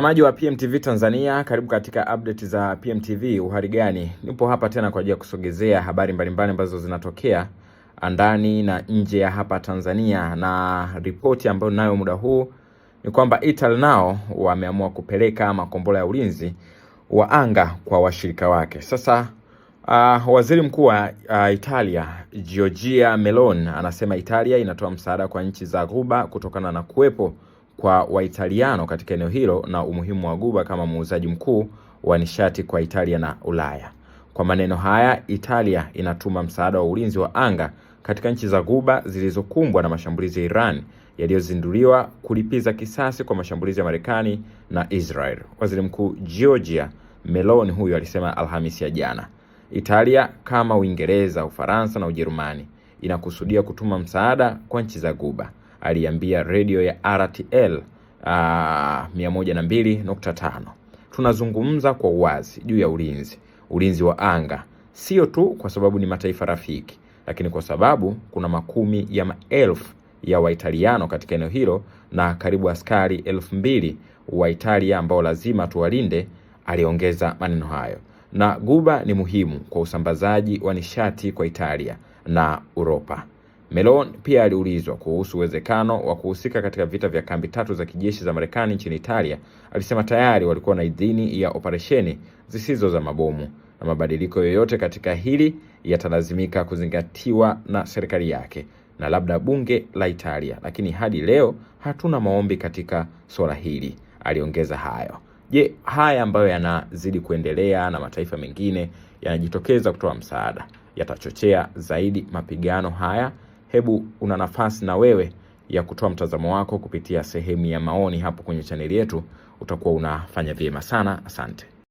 Mtazamaji wa PMTV Tanzania, karibu katika update za PMTV. Uhari gani? Nipo hapa tena kwa ajili ya kusogezea habari mbalimbali ambazo zinatokea ndani na nje ya hapa Tanzania, na ripoti ambayo nayo muda huu ni kwamba Italy nao wameamua kupeleka makombora ya ulinzi wa anga kwa washirika wake. Sasa waziri mkuu wa Italia Giorgia Meloni anasema Italia inatoa msaada kwa nchi za Ghuba kutokana na kuwepo kwa Waitaliano katika eneo hilo na umuhimu wa Ghuba kama muuzaji mkuu wa nishati kwa Italia na Ulaya. Kwa maneno haya, Italia inatuma msaada wa ulinzi wa anga katika nchi za Ghuba zilizokumbwa na mashambulizi ya Iran yaliyozinduliwa kulipiza kisasi kwa mashambulizi ya Marekani na Israel. Waziri Mkuu Giorgia Meloni huyu alisema Alhamisi ya jana. Italia kama Uingereza, Ufaransa na Ujerumani inakusudia kutuma msaada kwa nchi za Ghuba, aliambia redio ya RTL 102.5. Tunazungumza kwa uwazi juu ya ulinzi wa anga, sio tu kwa sababu ni mataifa rafiki, lakini kwa sababu kuna makumi ya maelfu ya Waitaliano katika eneo hilo na karibu askari 2,000 wa Italia ambao lazima tuwalinde, aliongeza maneno hayo. Na Ghuba ni muhimu kwa usambazaji wa nishati kwa Italia na Europa. Meloni pia aliulizwa kuhusu uwezekano wa kuhusika katika vita vya kambi 3 za kijeshi za Marekani nchini Italia. Alisema tayari walikuwa na idhini ya operesheni zisizo za mabomu na mabadiliko yoyote katika hili yatalazimika kuzingatiwa na serikali yake na labda bunge la Italia, lakini hadi leo hatuna maombi katika swala hili, aliongeza hayo. Je, haya ambayo yanazidi kuendelea na mataifa mengine yanajitokeza kutoa msaada yatachochea zaidi mapigano haya? Hebu una nafasi na wewe ya kutoa mtazamo wako kupitia sehemu ya maoni hapo kwenye chaneli yetu. Utakuwa unafanya vyema sana. Asante.